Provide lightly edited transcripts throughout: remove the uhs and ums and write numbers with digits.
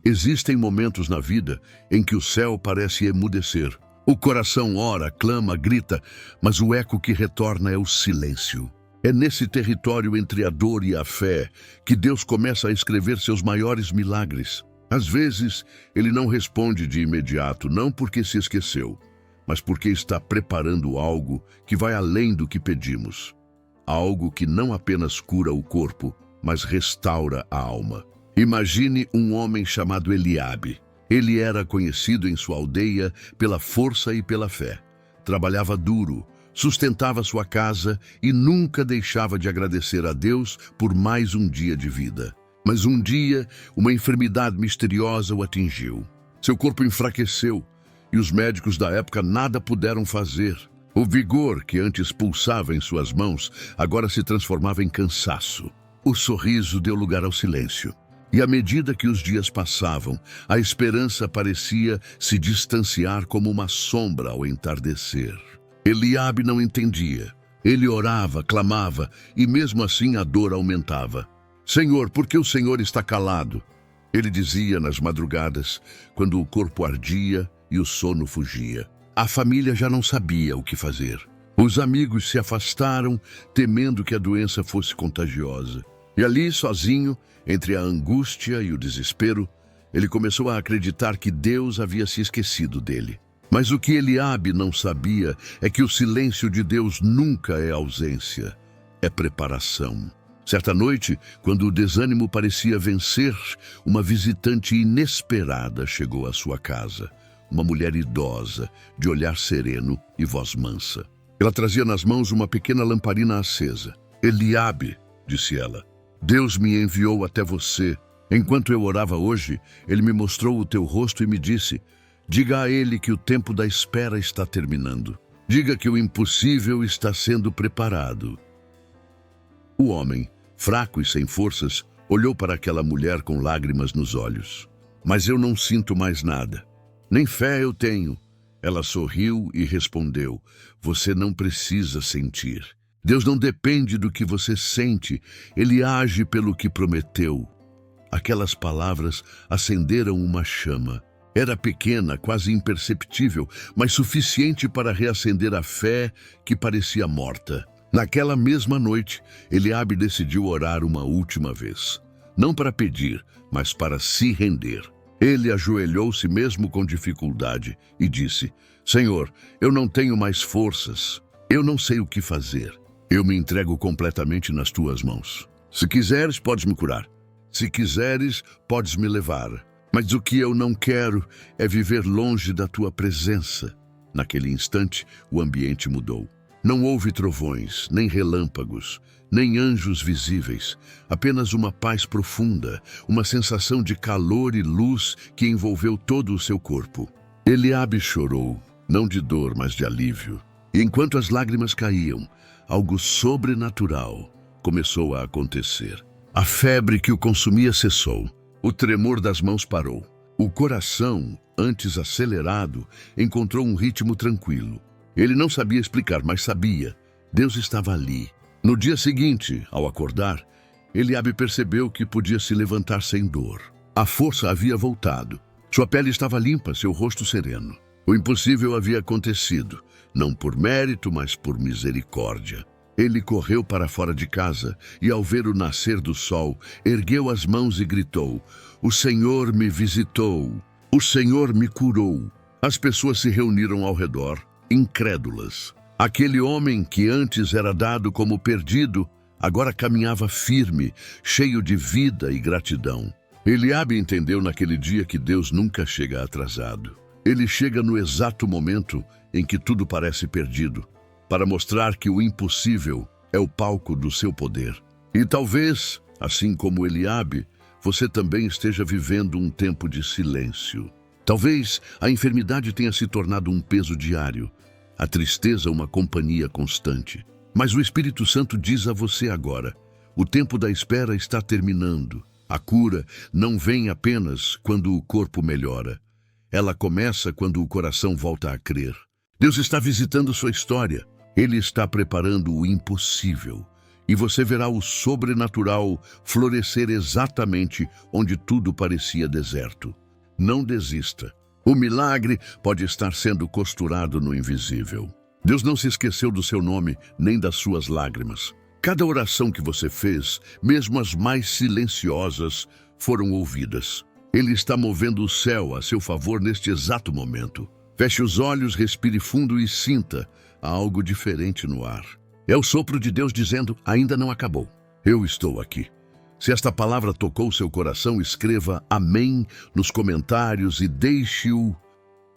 Existem momentos na vida em que o céu parece emudecer. O coração ora, clama, grita, mas o eco que retorna é o silêncio. É nesse território entre a dor e a fé que Deus começa a escrever seus maiores milagres. Às vezes, Ele não responde de imediato, não porque se esqueceu, mas porque está preparando algo que vai além do que pedimos. Algo que não apenas cura o corpo, mas restaura a alma. Imagine um homem chamado Eliabe. Ele era conhecido em sua aldeia pela força e pela fé. Trabalhava duro, sustentava sua casa e nunca deixava de agradecer a Deus por mais um dia de vida. Mas um dia, uma enfermidade misteriosa o atingiu. Seu corpo enfraqueceu e os médicos da época nada puderam fazer. O vigor que antes pulsava em suas mãos agora se transformava em cansaço. O sorriso deu lugar ao silêncio. E à medida que os dias passavam, a esperança parecia se distanciar como uma sombra ao entardecer. Eliabe não entendia. Ele orava, clamava, e mesmo assim a dor aumentava. Senhor, por que o Senhor está calado? Ele dizia nas madrugadas, quando o corpo ardia e o sono fugia. A família já não sabia o que fazer. Os amigos se afastaram, temendo que a doença fosse contagiosa. E ali, sozinho, entre a angústia e o desespero, ele começou a acreditar que Deus havia se esquecido dele. Mas o que Eliabe não sabia é que o silêncio de Deus nunca é ausência, é preparação. Certa noite, quando o desânimo parecia vencer, uma visitante inesperada chegou à sua casa. Uma mulher idosa, de olhar sereno e voz mansa. Ela trazia nas mãos uma pequena lamparina acesa. Eliabe, disse ela, Deus me enviou até você. Enquanto eu orava hoje, Ele me mostrou o teu rosto e me disse, diga a Ele que o tempo da espera está terminando. Diga que o impossível está sendo preparado. O homem, fraco e sem forças, olhou para aquela mulher com lágrimas nos olhos. Mas eu não sinto mais nada. Nem fé eu tenho. Ela sorriu e respondeu, você não precisa sentir. Deus não depende do que você sente, Ele age pelo que prometeu. Aquelas palavras acenderam uma chama. Era pequena, quase imperceptível, mas suficiente para reacender a fé que parecia morta. Naquela mesma noite, Eliabe decidiu orar uma última vez. Não para pedir, mas para se render. Ele ajoelhou-se mesmo com dificuldade e disse, Senhor, eu não tenho mais forças. Eu não sei o que fazer. Eu me entrego completamente nas tuas mãos. Se quiseres, podes me curar. Se quiseres, podes me levar. Mas o que eu não quero é viver longe da tua presença. Naquele instante, o ambiente mudou. Não houve trovões, nem relâmpagos, nem anjos visíveis. Apenas uma paz profunda, uma sensação de calor e luz que envolveu todo o seu corpo. Eliabe chorou, não de dor, mas de alívio. E enquanto as lágrimas caíam, algo sobrenatural começou a acontecer. A febre que o consumia cessou. O tremor das mãos parou. O coração, antes acelerado, encontrou um ritmo tranquilo. Ele não sabia explicar, mas sabia. Deus estava ali. No dia seguinte, ao acordar, Eliabe percebeu que podia se levantar sem dor. A força havia voltado. Sua pele estava limpa, seu rosto sereno. O impossível havia acontecido, não por mérito, mas por misericórdia. Ele correu para fora de casa e, ao ver o nascer do sol, ergueu as mãos e gritou, o Senhor me visitou, o Senhor me curou. As pessoas se reuniram ao redor, incrédulas. Aquele homem que antes era dado como perdido, agora caminhava firme, cheio de vida e gratidão. Eliabe entendeu naquele dia que Deus nunca chega atrasado. Ele chega no exato momento em que tudo parece perdido, para mostrar que o impossível é o palco do seu poder. E talvez, assim como Eliabe, você também esteja vivendo um tempo de silêncio. Talvez a enfermidade tenha se tornado um peso diário, a tristeza uma companhia constante. Mas o Espírito Santo diz a você agora, o tempo da espera está terminando. A cura não vem apenas quando o corpo melhora. Ela começa quando o coração volta a crer. Deus está visitando sua história. Ele está preparando o impossível. e você verá o sobrenatural florescer exatamente onde tudo parecia deserto. Não desista. O milagre pode estar sendo costurado no invisível. Deus não se esqueceu do seu nome nem das suas lágrimas. Cada oração que você fez, mesmo as mais silenciosas, foram ouvidas. Ele está movendo o céu a seu favor neste exato momento. Feche os olhos, respire fundo e sinta algo diferente no ar. É o sopro de Deus dizendo: ainda não acabou. Eu estou aqui. Se esta palavra tocou seu coração, escreva amém nos comentários e deixe o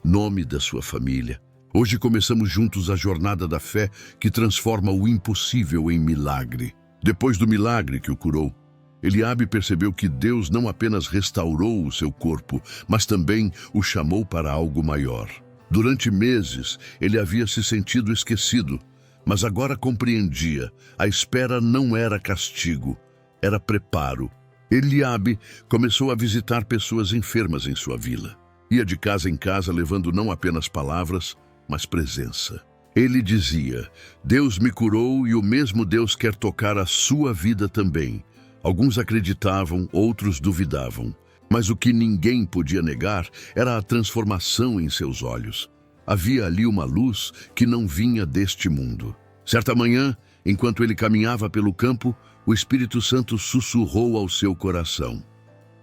nome da sua família. Hoje começamos juntos a jornada da fé que transforma o impossível em milagre. Depois do milagre que o curou, Eliabe percebeu que Deus não apenas restaurou o seu corpo, mas também o chamou para algo maior. Durante meses, ele havia se sentido esquecido, mas agora compreendia. A espera não era castigo, era preparo. Eliabe começou a visitar pessoas enfermas em sua vila. Ia de casa em casa levando não apenas palavras, mas presença. Ele dizia: Deus me curou e o mesmo Deus quer tocar a sua vida também. Alguns acreditavam, outros duvidavam. Mas o que ninguém podia negar era a transformação em seus olhos. Havia ali uma luz que não vinha deste mundo. Certa manhã, enquanto ele caminhava pelo campo, o Espírito Santo sussurrou ao seu coração: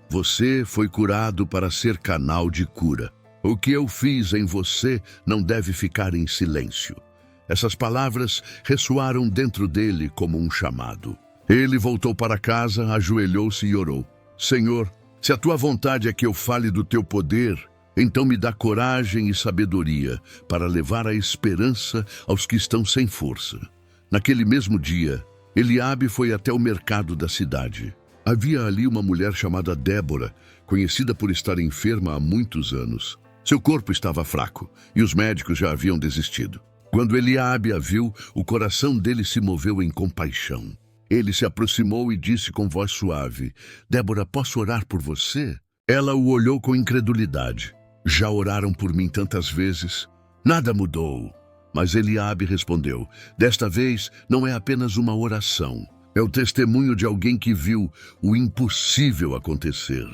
Você foi curado para ser canal de cura. O que eu fiz em você não deve ficar em silêncio. Essas palavras ressoaram dentro dele como um chamado. Ele voltou para casa, ajoelhou-se e orou: Senhor, se a tua vontade é que eu fale do teu poder, então me dá coragem e sabedoria para levar a esperança aos que estão sem força. Naquele mesmo dia, Eliabe foi até o mercado da cidade. Havia ali uma mulher chamada Débora, conhecida por estar enferma há muitos anos. Seu corpo estava fraco e os médicos já haviam desistido. Quando Eliabe a viu, o coração dele se moveu em compaixão. Ele se aproximou e disse com voz suave: Débora, posso orar por você? Ela o olhou com incredulidade. Já oraram por mim tantas vezes? Nada mudou. Mas Eliabe respondeu: Desta vez não é apenas uma oração. É o testemunho de alguém que viu o impossível acontecer.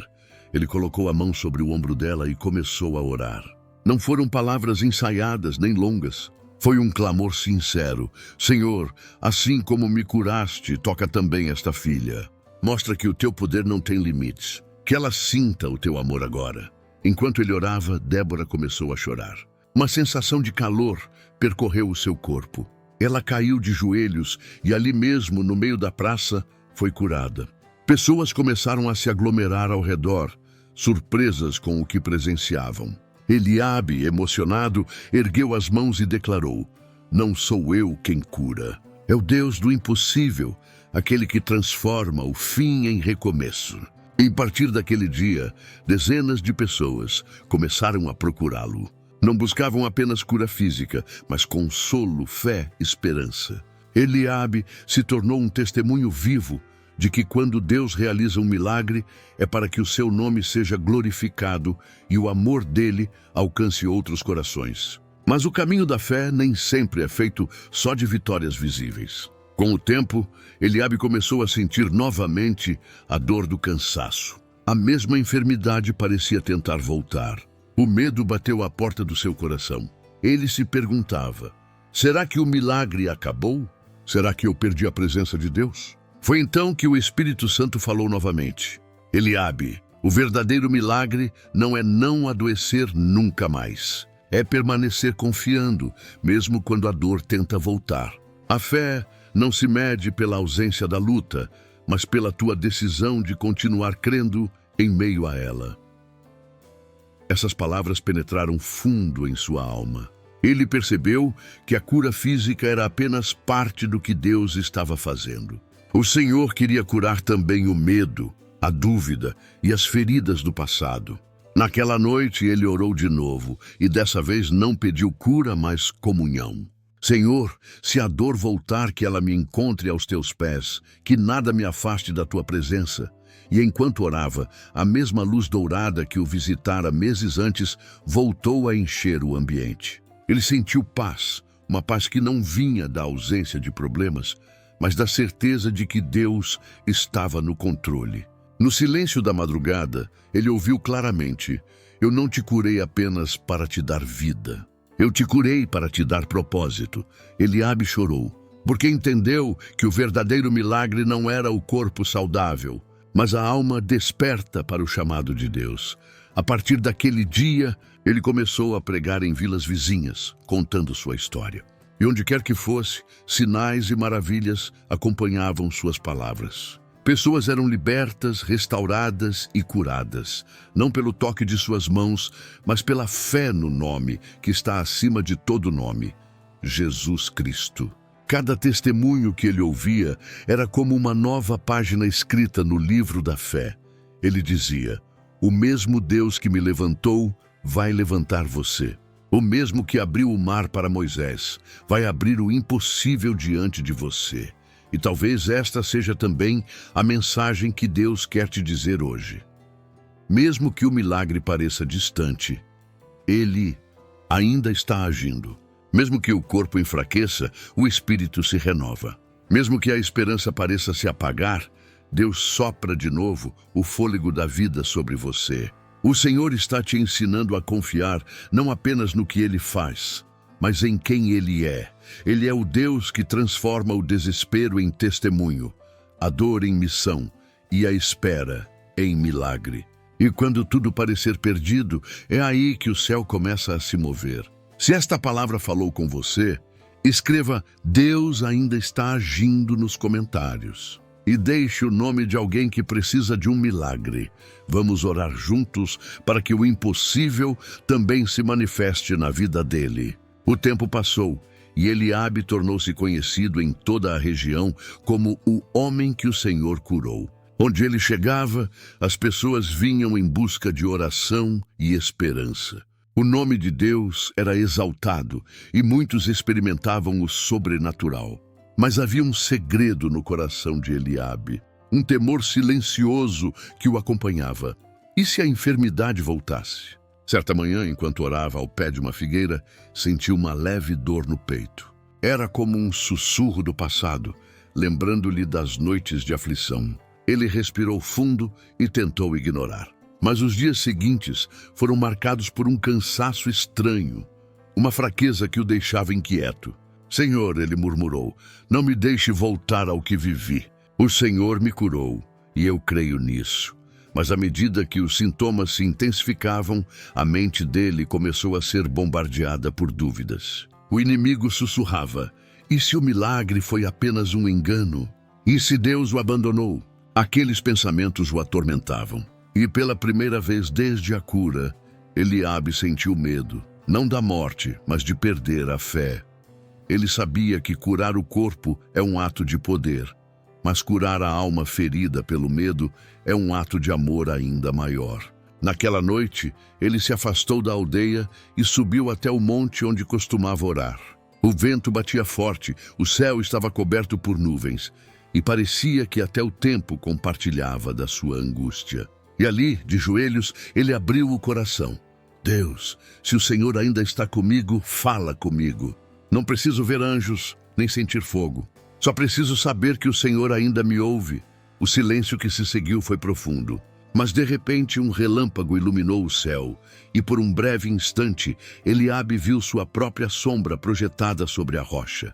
Ele colocou a mão sobre o ombro dela e começou a orar. Não foram palavras ensaiadas nem longas. Foi um clamor sincero: Senhor, assim como me curaste, toca também esta filha. Mostra que o teu poder não tem limites. Que ela sinta o teu amor agora. Enquanto ele orava, Débora começou a chorar. Uma sensação de calor percorreu o seu corpo. Ela caiu de joelhos e ali mesmo, no meio da praça, foi curada. Pessoas começaram a se aglomerar ao redor, surpresas com o que presenciavam. Eliabe, emocionado, ergueu as mãos e declarou: Não sou eu quem cura. É o Deus do impossível, aquele que transforma o fim em recomeço. E a partir daquele dia, dezenas de pessoas começaram a procurá-lo. Não buscavam apenas cura física, mas consolo, fé, esperança. Eliabe se tornou um testemunho vivo de que quando Deus realiza um milagre, é para que o seu nome seja glorificado e o amor dele alcance outros corações. Mas o caminho da fé nem sempre é feito só de vitórias visíveis. Com o tempo, Eliabe começou a sentir novamente a dor do cansaço. A mesma enfermidade parecia tentar voltar. O medo bateu à porta do seu coração. Ele se perguntava: será que o milagre acabou? Será que eu perdi a presença de Deus? Foi então que o Espírito Santo falou novamente: Eliabe, o verdadeiro milagre não é não adoecer nunca mais. É permanecer confiando, mesmo quando a dor tenta voltar. A fé não se mede pela ausência da luta, mas pela tua decisão de continuar crendo em meio a ela. Essas palavras penetraram fundo em sua alma. Ele percebeu que a cura física era apenas parte do que Deus estava fazendo. O Senhor queria curar também o medo, a dúvida e as feridas do passado. Naquela noite ele orou de novo e dessa vez não pediu cura, mas comunhão. Senhor, se a dor voltar, que ela me encontre aos teus pés, que nada me afaste da tua presença. E enquanto orava, a mesma luz dourada que o visitara meses antes voltou a encher o ambiente. Ele sentiu paz, uma paz que não vinha da ausência de problemas, mas da certeza de que Deus estava no controle. No silêncio da madrugada, ele ouviu claramente: eu não te curei apenas para te dar vida. Eu te curei para te dar propósito. Eliabe chorou, porque entendeu que o verdadeiro milagre não era o corpo saudável, mas a alma desperta para o chamado de Deus. A partir daquele dia, ele começou a pregar em vilas vizinhas, contando sua história. E onde quer que fosse, sinais e maravilhas acompanhavam suas palavras. Pessoas eram libertas, restauradas e curadas, não pelo toque de suas mãos, mas pela fé no nome que está acima de todo nome: Jesus Cristo. Cada testemunho que ele ouvia era como uma nova página escrita no livro da fé. Ele dizia: o mesmo Deus que me levantou vai levantar você. O mesmo que abriu o mar para Moisés vai abrir o impossível diante de você. E talvez esta seja também a mensagem que Deus quer te dizer hoje. Mesmo que o milagre pareça distante, Ele ainda está agindo. Mesmo que o corpo enfraqueça, o espírito se renova. Mesmo que a esperança pareça se apagar, Deus sopra de novo o fôlego da vida sobre você. O Senhor está te ensinando a confiar não apenas no que Ele faz, mas em quem Ele é. Ele é o Deus que transforma o desespero em testemunho, a dor em missão e a espera em milagre. E quando tudo parecer perdido, é aí que o céu começa a se mover. Se esta palavra falou com você, escreva "Deus ainda está agindo" nos comentários. E deixe o nome de alguém que precisa de um milagre. Vamos orar juntos para que o impossível também se manifeste na vida dele. O tempo passou e Eliabe tornou-se conhecido em toda a região como o homem que o Senhor curou. Onde ele chegava, as pessoas vinham em busca de oração e esperança. O nome de Deus era exaltado e muitos experimentavam o sobrenatural. Mas havia um segredo no coração de Eliabe, um temor silencioso que o acompanhava. E se a enfermidade voltasse? Certa manhã, enquanto orava ao pé de uma figueira, sentiu uma leve dor no peito. Era como um sussurro do passado, lembrando-lhe das noites de aflição. Ele respirou fundo e tentou ignorar. Mas os dias seguintes foram marcados por um cansaço estranho, uma fraqueza que o deixava inquieto. "Senhor", ele murmurou, "não me deixe voltar ao que vivi. O Senhor me curou, e eu creio nisso." Mas à medida que os sintomas se intensificavam, a mente dele começou a ser bombardeada por dúvidas. O inimigo sussurrava: e se o milagre foi apenas um engano? E se Deus o abandonou? Aqueles pensamentos o atormentavam. E pela primeira vez desde a cura, Eliabe sentiu medo, não da morte, mas de perder a fé. Ele sabia que curar o corpo é um ato de poder, mas curar a alma ferida pelo medo é um ato de amor ainda maior. Naquela noite, ele se afastou da aldeia e subiu até o monte onde costumava orar. O vento batia forte, o céu estava coberto por nuvens, e parecia que até o tempo compartilhava da sua angústia. E ali, de joelhos, ele abriu o coração. "Deus, se o Senhor ainda está comigo, fala comigo. Não preciso ver anjos, nem sentir fogo. Só preciso saber que o Senhor ainda me ouve." O silêncio que se seguiu foi profundo. Mas de repente um relâmpago iluminou o céu, e por um breve instante Eliabe viu sua própria sombra projetada sobre a rocha.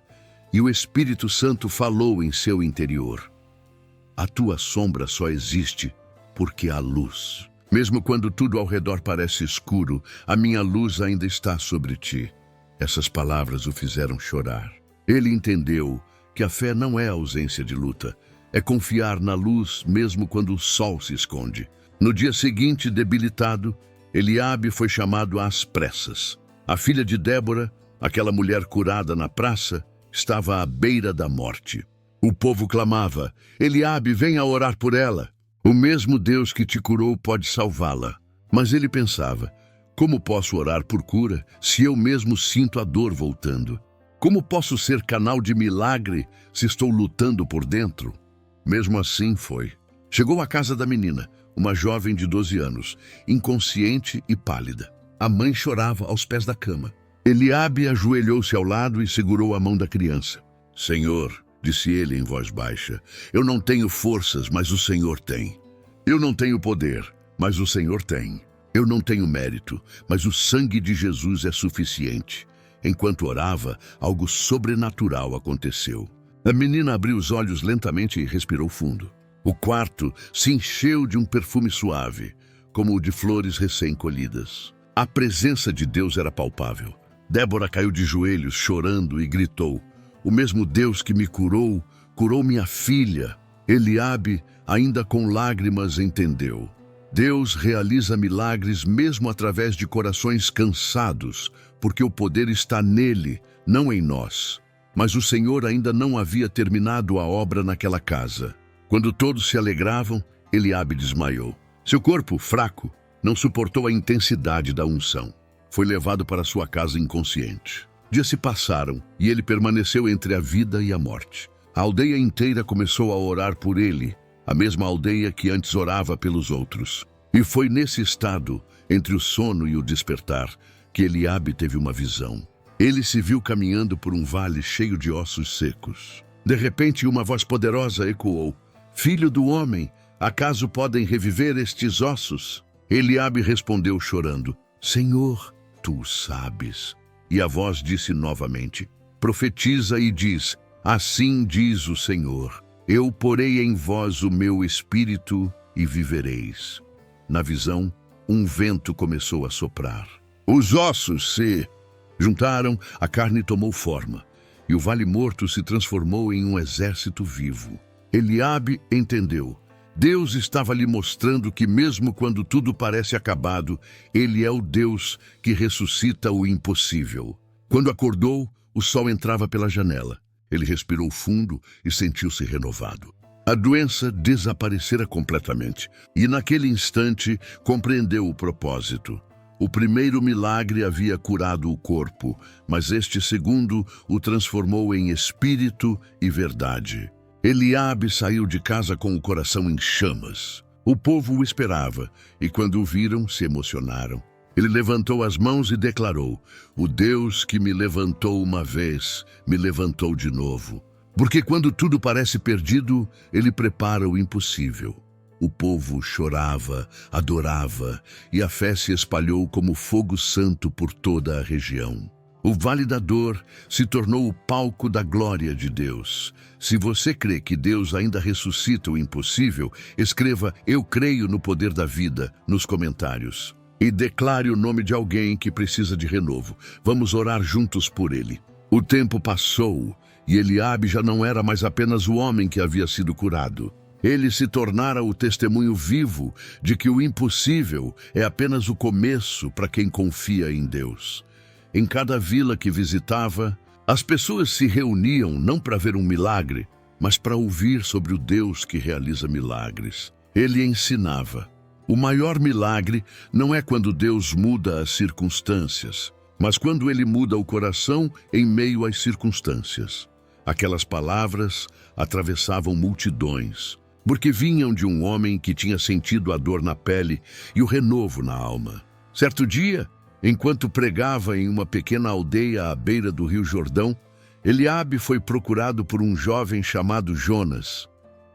E o Espírito Santo falou em seu interior: "A tua sombra só existe porque há luz. Mesmo quando tudo ao redor parece escuro, a minha luz ainda está sobre ti." Essas palavras o fizeram chorar. Ele entendeu que a fé não é ausência de luta, é confiar na luz mesmo quando o sol se esconde. No dia seguinte, debilitado, Eliabe foi chamado às pressas. A filha de Débora, aquela mulher curada na praça, estava à beira da morte. O povo clamava: "Eliabe, venha orar por ela. O mesmo Deus que te curou pode salvá-la." Mas ele pensava: como posso orar por cura se eu mesmo sinto a dor voltando? Como posso ser canal de milagre se estou lutando por dentro? Mesmo assim foi. Chegou à casa da menina, uma jovem de 12 anos, inconsciente e pálida. A mãe chorava aos pés da cama. Eliabe ajoelhou-se ao lado e segurou a mão da criança. "Senhor, disse ele em voz baixa. Eu não tenho forças, mas o Senhor tem. Eu não tenho poder, mas o Senhor tem. Eu não tenho mérito, mas o sangue de Jesus é suficiente. Enquanto orava, algo sobrenatural aconteceu. A menina abriu os olhos lentamente e respirou fundo. O quarto se encheu de um perfume suave, como o de flores recém-colhidas. A presença de Deus era palpável. Débora caiu de joelhos, chorando, e gritou: o mesmo Deus que me curou, curou minha filha. Eliabe, ainda com lágrimas, entendeu. Deus realiza milagres mesmo através de corações cansados, porque o poder está nele, não em nós. Mas o Senhor ainda não havia terminado a obra naquela casa. Quando todos se alegravam, Eliabe desmaiou. Seu corpo, fraco, não suportou a intensidade da unção. Foi levado para sua casa inconsciente. Dias se passaram e ele permaneceu entre a vida e a morte. A aldeia inteira começou a orar por ele, a mesma aldeia que antes orava pelos outros. E foi nesse estado, entre o sono e o despertar, que Eliabe teve uma visão. Ele se viu caminhando por um vale cheio de ossos secos. De repente, uma voz poderosa ecoou: Filho do homem, acaso podem reviver estes ossos? Eliabe respondeu chorando: Senhor, tu o sabes. E a voz disse novamente: Profetiza e diz: Assim diz o Senhor, eu porei em vós o meu espírito e vivereis. Na visão, um vento começou a soprar. Os ossos se juntaram, a carne tomou forma, e o vale morto se transformou em um exército vivo. Eliabe entendeu. Deus estava lhe mostrando que mesmo quando tudo parece acabado, Ele é o Deus que ressuscita o impossível. Quando acordou, o sol entrava pela janela. Ele respirou fundo e sentiu-se renovado. A doença desaparecera completamente, e naquele instante compreendeu o propósito. O primeiro milagre havia curado o corpo, mas este segundo o transformou em espírito e verdade. Eliabe saiu de casa com o coração em chamas. O povo o esperava, e quando o viram, se emocionaram. Ele levantou as mãos e declarou: O Deus que me levantou uma vez, me levantou de novo. Porque quando tudo parece perdido, Ele prepara o impossível. O povo chorava, adorava, e a fé se espalhou como fogo santo por toda a região. O Vale da Dor se tornou o palco da glória de Deus. Se você crê que Deus ainda ressuscita o impossível, escreva "Eu creio no poder da vida" nos comentários. E declare o nome de alguém que precisa de renovo. Vamos orar juntos por ele. O tempo passou, e Eliabe já não era mais apenas o homem que havia sido curado. Ele se tornara o testemunho vivo de que o impossível é apenas o começo para quem confia em Deus. Em cada vila que visitava, as pessoas se reuniam não para ver um milagre, mas para ouvir sobre o Deus que realiza milagres. Ele ensinava: o maior milagre não é quando Deus muda as circunstâncias, mas quando Ele muda o coração em meio às circunstâncias. Aquelas palavras atravessavam multidões, porque vinham de um homem que tinha sentido a dor na pele e o renovo na alma. Certo dia, enquanto pregava em uma pequena aldeia à beira do rio Jordão, Eliabe foi procurado por um jovem chamado Jonas.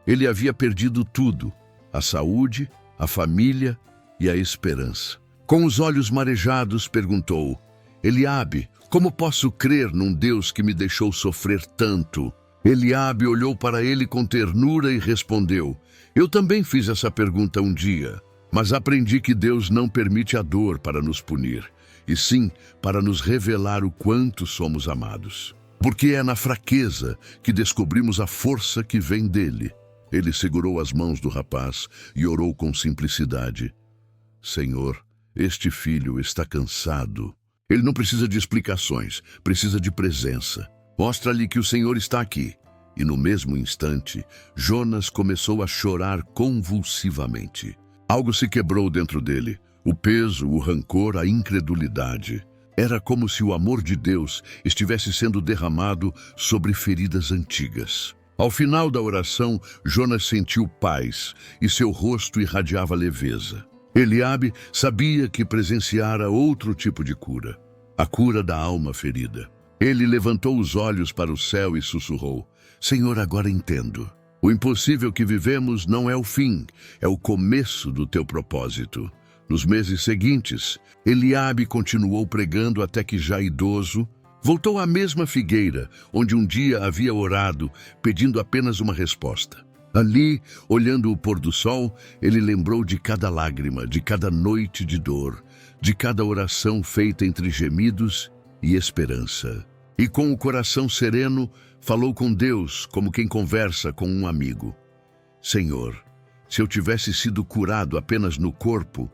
Ele havia perdido tudo: a saúde, a família e a esperança. Com os olhos marejados, perguntou: Eliabe, como posso crer num Deus que me deixou sofrer tanto? Eliabe olhou para ele com ternura e respondeu: Eu também fiz essa pergunta um dia, mas aprendi que Deus não permite a dor para nos punir, e sim para nos revelar o quanto somos amados. Porque é na fraqueza que descobrimos a força que vem dele. Ele segurou as mãos do rapaz e orou com simplicidade: Senhor, este filho está cansado. Ele não precisa de explicações, precisa de presença. Mostra-lhe que o Senhor está aqui. E no mesmo instante, Jonas começou a chorar convulsivamente. Algo se quebrou dentro dele: o peso, o rancor, a incredulidade. Era como se o amor de Deus estivesse sendo derramado sobre feridas antigas. Ao final da oração, Jonas sentiu paz e seu rosto irradiava leveza. Eliabe sabia que presenciara outro tipo de cura: a cura da alma ferida. Ele levantou os olhos para o céu e sussurrou: Senhor, agora entendo. O impossível que vivemos não é o fim, é o começo do teu propósito. Nos meses seguintes, Eliabe continuou pregando até que, já idoso, voltou à mesma figueira onde um dia havia orado, pedindo apenas uma resposta. Ali, olhando o pôr do sol, ele lembrou de cada lágrima, de cada noite de dor, de cada oração feita entre gemidos e esperança. E com o coração sereno, falou com Deus como quem conversa com um amigo. Senhor, se eu tivesse sido curado apenas no corpo,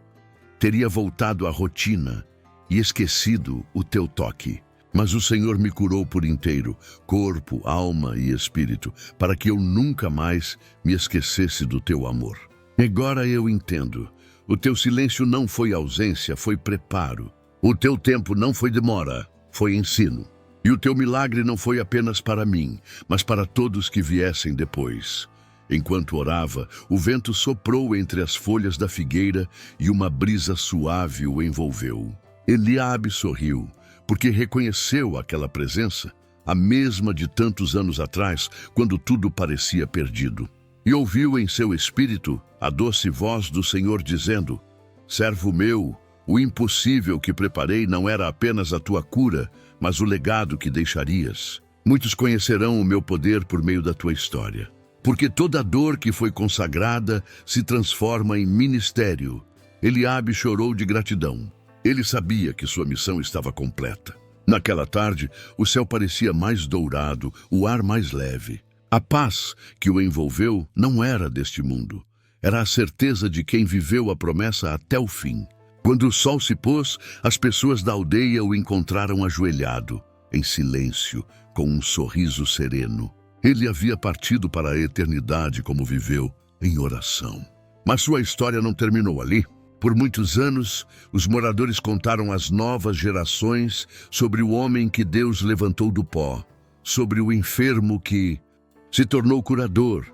teria voltado à rotina e esquecido o teu toque. Mas o Senhor me curou por inteiro, corpo, alma e espírito, para que eu nunca mais me esquecesse do teu amor. Agora eu entendo. O teu silêncio não foi ausência, foi preparo. O teu tempo não foi demora, foi ensino. E o teu milagre não foi apenas para mim, mas para todos que viessem depois. Enquanto orava, o vento soprou entre as folhas da figueira e uma brisa suave o envolveu. Eliabe sorriu, porque reconheceu aquela presença, a mesma de tantos anos atrás, quando tudo parecia perdido. E ouviu em seu espírito a doce voz do Senhor dizendo: Servo meu, o impossível que preparei não era apenas a tua cura, mas o legado que deixarias. Muitos conhecerão o meu poder por meio da tua história. Porque toda dor que foi consagrada se transforma em ministério. Eliabe chorou de gratidão. Ele sabia que sua missão estava completa. Naquela tarde, o céu parecia mais dourado, o ar mais leve. A paz que o envolveu não era deste mundo. Era a certeza de quem viveu a promessa até o fim. Quando o sol se pôs, as pessoas da aldeia o encontraram ajoelhado, em silêncio, com um sorriso sereno. Ele havia partido para a eternidade como viveu, em oração. Mas sua história não terminou ali. Por muitos anos, os moradores contaram às novas gerações sobre o homem que Deus levantou do pó, sobre o enfermo que se tornou curador,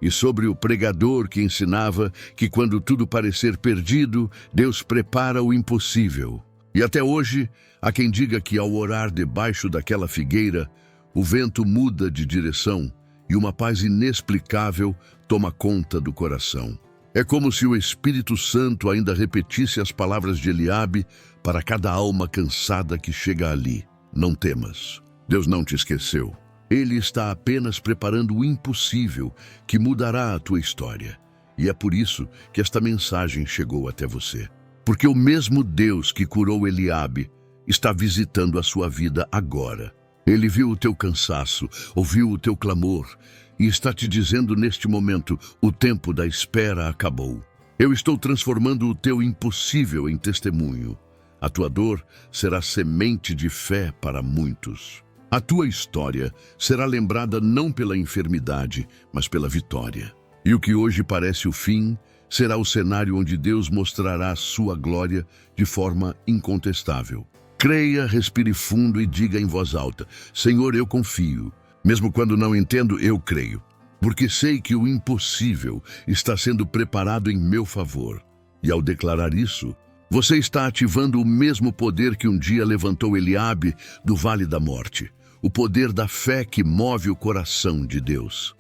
e sobre o pregador que ensinava que quando tudo parecer perdido, Deus prepara o impossível. E até hoje, há quem diga que ao orar debaixo daquela figueira, o vento muda de direção e uma paz inexplicável toma conta do coração. É como se o Espírito Santo ainda repetisse as palavras de Eliabe para cada alma cansada que chega ali. Não temas, Deus não te esqueceu. Ele está apenas preparando o impossível que mudará a tua história. E é por isso que esta mensagem chegou até você. Porque o mesmo Deus que curou Eliabe está visitando a sua vida agora. Ele viu o teu cansaço, ouviu o teu clamor e está te dizendo neste momento: o tempo da espera acabou. Eu estou transformando o teu impossível em testemunho. A tua dor será semente de fé para muitos. A tua história será lembrada não pela enfermidade, mas pela vitória. E o que hoje parece o fim, será o cenário onde Deus mostrará a sua glória de forma incontestável. Creia, respire fundo e diga em voz alta: Senhor, eu confio. Mesmo quando não entendo, eu creio. Porque sei que o impossível está sendo preparado em meu favor. E ao declarar isso, você está ativando o mesmo poder que um dia levantou Eliabe do Vale da Morte. O poder da fé que move o coração de Deus.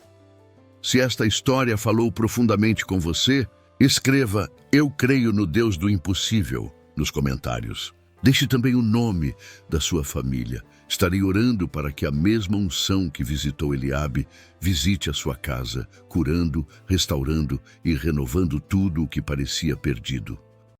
Se esta história falou profundamente com você, escreva "Eu creio no Deus do impossível" nos comentários. Deixe também o nome da sua família. Estarei orando para que a mesma unção que visitou Eliabe visite a sua casa, curando, restaurando e renovando tudo o que parecia perdido.